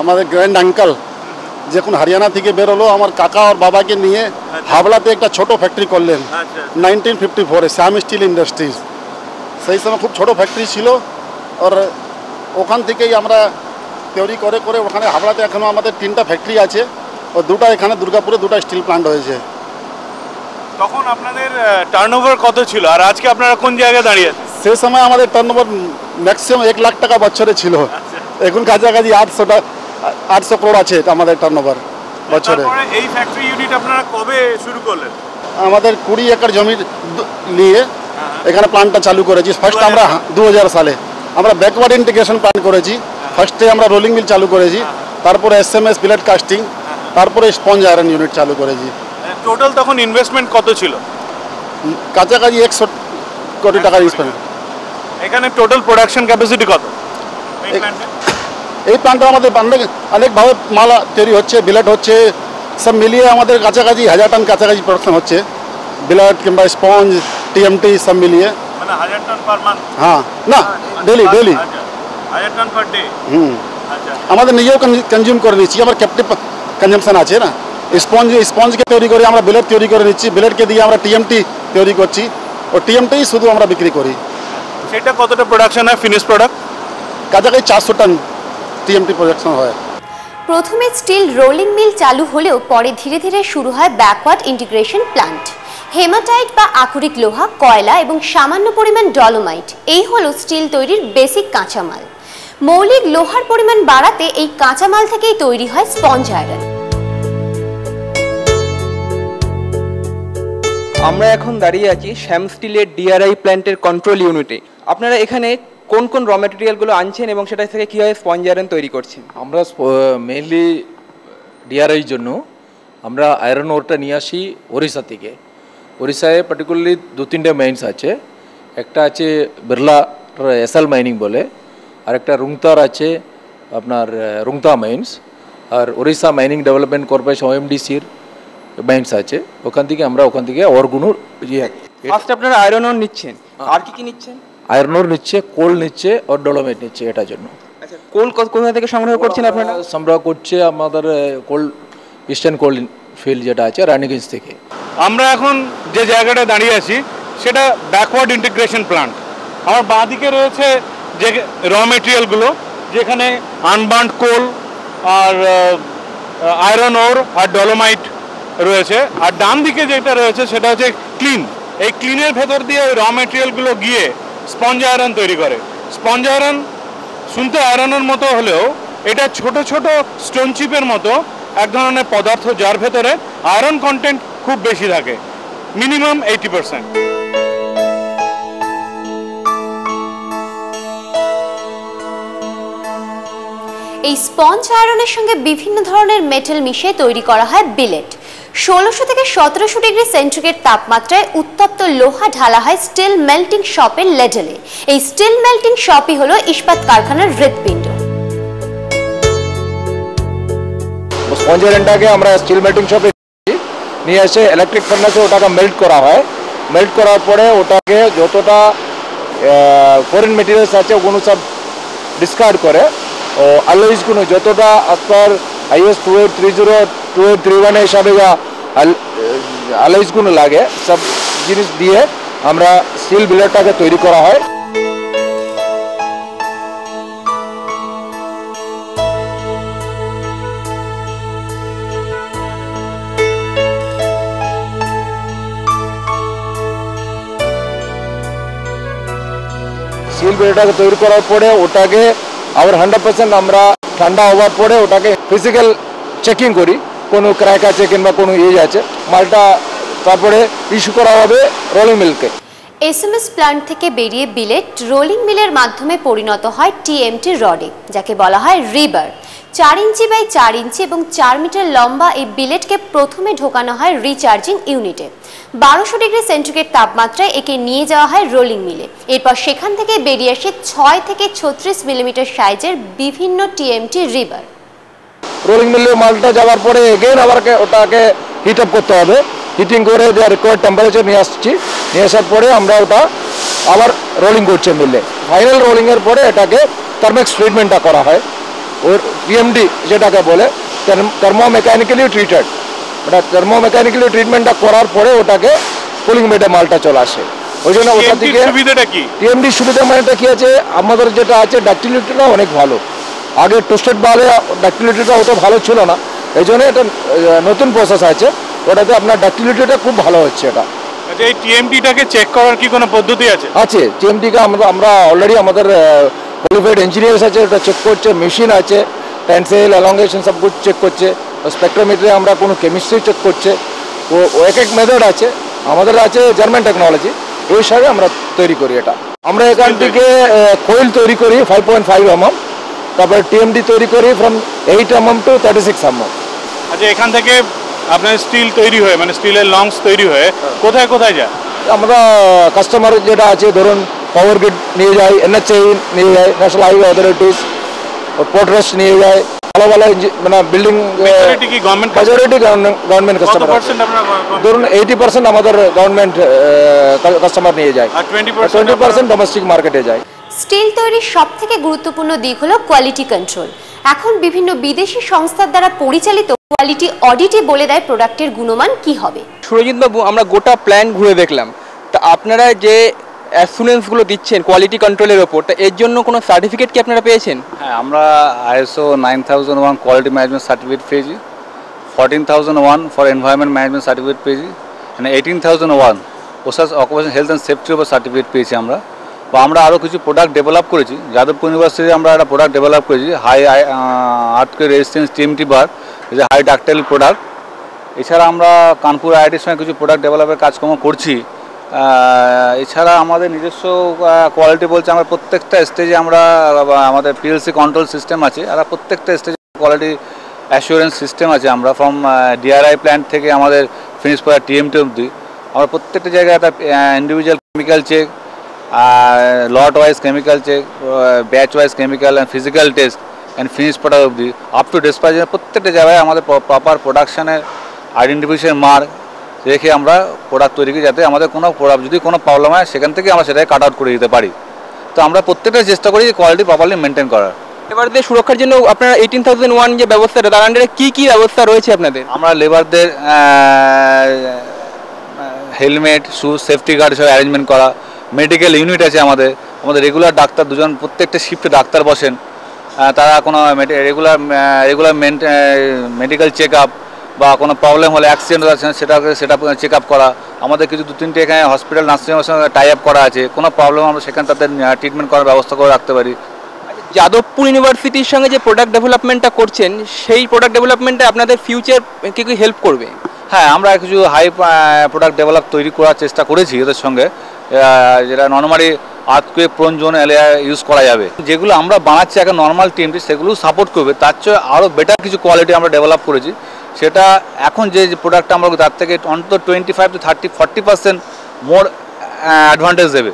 আমাদের grand uncle যখন হরিয়ানা থেকে বেরোলো আমার কাকা আর বাবাকে নিয়ে হাবড়াতে একটা ছোট ফ্যাক্টরি করলেন 1954-এ শ্যাম স্টিল ইন্ডাস্ট্রিজ। সেই সময় খুব ছোট ফ্যাক্টরি ছিল, আর ওখান থেকেই আমরা তৈরি করে করে ওখানে হাবড়াতে এখনও আমাদের 3টা ফ্যাক্টরি আছে, ও 2টা এখানে দুর্গাপুরে 2টা স্টিল প্ল্যান্ট হয়েছে। তখন আপনাদের টার্নওভার কত ছিল আর আজকে আপনারা কোন জায়গায় দাঁড়িয়ে আছেন? সেই সময় আমাদের টার্নওভার ম্যাক্সিমাম 1 লাখ টাকা বছরে ছিল, এখন কাছাকাছি 800 করোড় আছে আমাদের টার্নওভার বছরে। এই ফ্যাক্টরি ইউনিট আপনারা কবে শুরু করলেন? আমাদের 20 একর জমি নিয়ে এখানে প্ল্যান্টটা চালু করেছি। ফার্স্ট আমরা 2000 সালে আমরা ব্যাকওয়ার্ড ইন্টিগ্রেশন প্ল্যান করেছি। ফার্স্টে আমরা রোলিং মিল চালু করেছি, তারপরে SMS বিলেট কাস্টিং, তারপরে স্পঞ্জ আয়রন ইউনিট চালু করেছি। টোটাল তখন ইনভেস্টমেন্ট কত ছিল? কাছাকাছি 100 কোটি টাকার ইনভেস্টমেন্ট। এখানে টোটাল প্রোডাকশন ক্যাপাসিটি কত? এই প্ল্যান্টে আমাদের অনেকভাবে মাল তৈরি হচ্ছে, বিলেট হচ্ছে, সব মিলিয়ে আমাদের কাছাকাছি 1000 টন কাছাকাছি প্রোডাকশন হচ্ছে, বিলেট কিংবা স্পঞ্জ TMT সব মিলিয়ে। মানে 1000 টন পার মান্থ? হ্যাঁ, না ডেলি 1000 টন পার ডে। আচ্ছা, আমাদের নিজেও কনজিউম করে নিচ্ছি, আমার ক্যাপটিভ কনজাম্পশন আছে না। স্পঞ্জকে তৈরি করে আমরা বিলেট তৈরি করে নিচ্ছি, বিলেটকে দিয়ে আমরা TMT তৈরি করছি, ও TMT শুধু আমরা বিক্রি করি। সেটা কতটা প্রোডাকশন হয় ফিনিশ প্রোডাক্ট? কাছাকাছি 400 টন TMT প্রোডাকশন হয়। প্রথমে স্টিল রোলিং মিল চালু হলেও পরে ধীরে ধীরে শুরু হয় ব্যাকওয়ার্ড ইন্টিগ্রেশন প্ল্যান্ট। হেমাটাইট বা আকরিক লোহা, কয়লা এবং সামান্য পরিমাণ ডলোমাইট, এই হলো স্টিল তৈরির বেসিক কাঁচামাল। মৌলিক লোহার পরিমাণ বাড়াতে এই কাঁচামাল থেকেই তৈরি হয় স্পঞ্জ আয়রন। আমরা এখন দাঁড়িয়ে আছি শ্যাম স্টিলের DRI প্ল্যান্টের কন্ট্রোল ইউনিটে। আপনারা এখানে কোন কোন র ম্যাটেরিয়ালগুলো আনছেন এবং সেটা থেকে কীভাবে স্পঞ্জ আয়রন তৈরি করছেন? আমরা মেইনলি DRI জন্য আমরা আয়রন ওরটা নিয়ে আসি ওড়িশা থেকে। ওড়িশায় পার্টিকুলারলি 2-3টে মাইন্স আছে। একটা আছে বিড়লা SL মাইনিং বলে, আর একটা রুংতার আছে আপনার রুংতা মাইন্স, আর ওড়িশা মাইনিং ডেভেলপমেন্ট কর্পোরেশন OMDCর মাইন্স আছে। ওখান থেকে ওরগুলো ফার্স্ট আপনারা আয়রন ওর নিচ্ছেন, আর কি নিচ্ছেন? আয়রন ওর নিচ্ছে, কোল নিচ্ছে, আর ডলোমাইট নিচ্ছে। এটার জন্য আচ্ছা, কোল কোথা থেকে সংগ্রহ করছেন আপনারা? সংগ্রহ করছে আমাদের কোল ইস্টার্ন কোল ফিল্ড যেটা আছে রানীগঞ্জ থেকে। আমরা এখন যে জায়গাটা দাঁড়িয়ে আছি সেটা ব্যাকওয়ার্ড ইন্টিগ্রেশন প্ল্যান্ট। আমার বাঁদিকে রয়েছে যে র মেটেরিয়ালগুলো, যেখানে আনবার্নড কোল আর আয়রন ওর আর ডলোমাইট রয়েছে, আর ডান দিকে যেটা রয়েছে সেটা হচ্ছে ক্লিন। এই ক্লিনের ভেতর দিয়ে ওই র মেটেরিয়ালগুলো গিয়ে স্পঞ্জ আয়রন তৈরি করে। স্পঞ্জ আয়রন শুনতে আয়রনের মতো হলেও এটা ছোট ছোট স্টোন চিপের মতো এক ধরনের পদার্থ, যার ভেতরে আয়রন কন্টেন্ট খুব বেশি থাকে, মিনিমাম 80%। এই স্পঞ্জ আয়রনের সঙ্গে বিভিন্ন ধরনের মেটাল মিশিয়ে তৈরি করা হয় বিলেট। 1600 থেকে 1700 ডিগ্রি সেন্টিগ্রেড তাপমাত্রায় উত্তপ্ত লোহা ঢালা হয় স্টিল মেল্টিং শপের লেডেলে। এই স্টিল মেল্টিং শপই হলো ইস্পাত কারখানার হৃৎপিণ্ড। স্পঞ্জ আয়রনটাকে আমরা স্টিল মেল্টিং শপে নিয়ে এসে ইলেকট্রিক ফার্নেসে ওটাকে মেল্ট করা হয়। মেল্ট করার পরে ওটাকে যতটা ফরেন মেটেরিয়ালস আছে ওগুলো সব ডিসকার্ড করে, ও অ্যালয়েসগুলো যতটা as per IS 2830 2831 হিসাবে যা অ্যালয়েসগুলো লাগে সব জিনিস দিয়ে আমরা স্টিল বিলেটটাকে তৈরি করা হয়। স্টিল বিলেটটাকে তৈরি করার পরে ওটাকে আবার 100% আমরা ঠান্ডা হওয়ার পরে ওটাকে ফিজিক্যাল চেকিং করি, কোনো ক্র্যাক আছে কিংবা কোনো এজ আছে, মালটা তারপরে ইস্যু করা হবে রোলিং মিলকে। SMS প্ল্যান্ট থেকে বেরিয়ে বিলেট রোলিং মিলের মাধ্যমে পরিণত হয় TMT রডে, যাকে বলা হয় রিবার। 4 ইঞ্চি বাই 4 ইঞ্চি এবং 4 মিটার লম্বা এই বিলেটকে প্রথমে ঢোকানো হয় রিচার্জিং ইউনিটে। 1200 ডিগ্রি সেন্টিগ্রেড তাপমাত্রায় একে নিয়ে যাওয়া হয় রোলিং মিলে। এরপর সেখান থেকে বেরিয়ে আসে 6 থেকে 36 মিলিমিটার সাইজের বিভিন্ন TMT রিবার। রোলিং মিলে মালটা যাওয়ার পরে এগেইন আবার ওটাকে হিট আপ করতে হবে। হিটিং করে যা রিকোয়ার্ড টেম্পারেচার নিয়ে আসার পরে আমরা ওটা আবার রোলিং করছে মিলে। ফাইনাল রোলিংয়ের পরে এটাকে থার্মেক্স ট্রিটমেন্টটা করা হয়। ওর টিএমডি যেটাকে বলে থার্মোমেকানিক্যালি ট্রিটেড, ওটা থার্মোমেকানিক্যালি ট্রিটমেন্টটা করার পরে ওটাকে কুলিং বেডে মালটা চলে আসে। ওই জন্য ওটা থেকে সুবিধাটা কি? টিএমডি সুবিধা মানেটা কি আছে, আমাদের যেটা আছে ডাক্টিলিটিটা অনেক ভালো। আগে টোস্টেড বালে ডাক্টিলিটিটা অত ভালো ছিল না, এই জন্য এটা নতুন প্রসেস আছে, ওটাতে আপনার ডাক্টিলিটিটা খুব ভালো হচ্ছে। এটা আচ্ছা, এই টিএমটিটাকে চেক করার কি কোনো পদ্ধতি আছে? আছে, টিএমটিকে আমরা অলরেডি আমাদের কোয়ালিফাইড ইঞ্জিনিয়ার্স আছে, ওটা চেক করছে, মেশিন আছে, টেন্সেল এলঙ্গেশন সব কিছু চেক করছে। স্পেকট্রোমিটারে আমরা কোনো কেমিস্ট্রি চেক করছে, ও এক এক মেথড আছে। আমাদের আছে জার্মান টেকনোলজি, ওই হিসাবে আমরা তৈরি করি। এটা আমরা এখান থেকে কোয়েল তৈরি করি 5.5 mm, তারপরে টিএমডি তৈরি করি ফ্রম 8 mm to 36 mm। আচ্ছা, এখান থেকে আপনার স্টিল তৈরি হয়ে মানে স্টিলের লংস তৈরি হয়ে কোথায় কোথায় যায়? আমরা কাস্টমার যেটা আছে ধরুন পাওয়ার গ্রিড নিয়ে যাই, NHAI নিয়ে যায়, national highway authorities, port trust নিয়ে যায়, ভালো ভালো মানে বিল্ডিং মেজরিটি কি গভর্নমেন্ট? Majority government customer. ধরুন 80% আমাদের গভর্নমেন্ট কাস্টমার নিয়ে যায়, আর 20% ডোমেস্টিক মার্কেটে যায়। স্টিল তৈরির সবথেকে গুরুত্বপূর্ণ দিক হলো কোয়ালিটি কন্ট্রোল। এখন বিভিন্ন বিদেশি সংস্থার দ্বারা পরিচালিত কোয়ালিটি অডিটে বলে দেয় প্রোডাক্টের গুণমান কি হবে। সুরজিৎ বাবু, আমরা গোটা প্ল্যান ঘুরে দেখলাম, তা আপনারা যে অ্যাসুরেন্সগুলো দিচ্ছেন কোয়ালিটি কন্ট্রোলের ওপর, তা এর জন্য কোনো সার্টিফিকেট কি আপনারা পেয়েছেন? হ্যাঁ, আমরা ISO 9001 কোয়ালিটি ম্যানেজমেন্ট সার্টিফিকেট পেয়েছি, 14001 ফর এনভায়রনমেন্ট ম্যানেজমেন্ট সার্টিফিকেট পেয়েছি, মানে 18001 ওসাস অকুপেশন হেলথ অ্যান্ড সেফটির উপর সার্টিফিকেট পেয়েছি আমরা। বা আমরা আরও কিছু প্রোডাক্ট ডেভেলপ করেছি, যাদবপুর ইউনিভার্সিটি আমরা একটা প্রোডাক্ট ডেভেলপ করেছি, হাই আর্থকুয়েক রেজিস্ট্যান্স TMT বার, যে হাই ডাক্টাইল প্রোডাক্ট। এছাড়া আমরা কানপুর IITর সঙ্গে কিছু প্রোডাক্ট ডেভেলপের কাজকর্ম করছি। এছাড়া আমাদের নিজস্ব কোয়ালিটি বলছে আমরা প্রত্যেকটা স্টেজে আমরা আমাদের PLC কন্ট্রোল সিস্টেম আছে, আর প্রত্যেকটা স্টেজে কোয়ালিটি অ্যাসুরেন্স সিস্টেম আছে। আমরা ফ্রম DRI প্ল্যান্ট থেকে আমাদের ফিনিশ করা TMT অবধি আমরা প্রত্যেকটা জায়গায় একটা individual chemical check, lot wise chemical check, batch wise chemical and physical test and finish product অবধি আপ টু ডিসপ্যাচ প্রত্যেকটা জায়গায় আমাদের প্রপার প্রোডাকশানের আইডেন্টিফিকেশন মার্ক রেখে আমরা প্রোডাক্ট তৈরি করি, যাতে আমাদের কোনো প্রোডাক্ট যদি কোনো প্রবলেম হয় সেখান থেকে আমরা সেটাকে কাট আউট করে দিতে পারি। তো আমরা প্রত্যেকটা চেষ্টা করি কোয়ালিটি প্রপারলি মেনটেন করার। লেবারদের সুরক্ষার জন্য আপনারা 18001 যে ব্যবস্থাটা, তার আন্ডারে কী কী ব্যবস্থা রয়েছে আপনাদের? আমরা লেবারদের হেলমেট, শুজ, সেফটি গার্ড সব অ্যারেঞ্জমেন্ট করা, মেডিকেল ইউনিট আছে আমাদের, রেগুলার ডাক্তার দুজন প্রত্যেকটা শিফটে ডাক্তার বসেন, তারা কোনো রেগুলার মেডিকেল চেক আপ বা কোনো প্রবলেম হলে অ্যাক্সিডেন্ট আছে সেটা চেক আপ করা। আমাদের কিছু 2-3টে এখানে হসপিটাল নার্সিংহোমের সঙ্গে টাই আপ করা আছে, কোনো প্রবলেম আমরা সেখানে তাদের ট্রিটমেন্ট করার ব্যবস্থা করে রাখতে পারি। যাদবপুর ইউনিভার্সিটির সঙ্গে যে প্রোডাক্ট ডেভেলপমেন্টটা করছেন, সেই প্রোডাক্ট ডেভেলপমেন্টে আপনাদের ফিউচার কি কি হেল্প করবে? হ্যাঁ, আমরা কিছু হাই প্রোডাক্ট ডেভেলপ তৈরি করার চেষ্টা করেছি ওদের সঙ্গে, যেটা normally earthquake prone zone area use করা যাবে। যেগুলো আমরা বানাচ্ছি এখন নর্মাল টিমটি, সেগুলো সাপোর্ট করবে। তার চেয়ে আরও বেটার কিছু কোয়ালিটি আমরা ডেভেলপ করেছি, সেটা এখন যে প্রোডাক্টটা আমরা তার থেকে অন্তত 25 to 30-40% মোর অ্যাডভান্টেজ দেবে।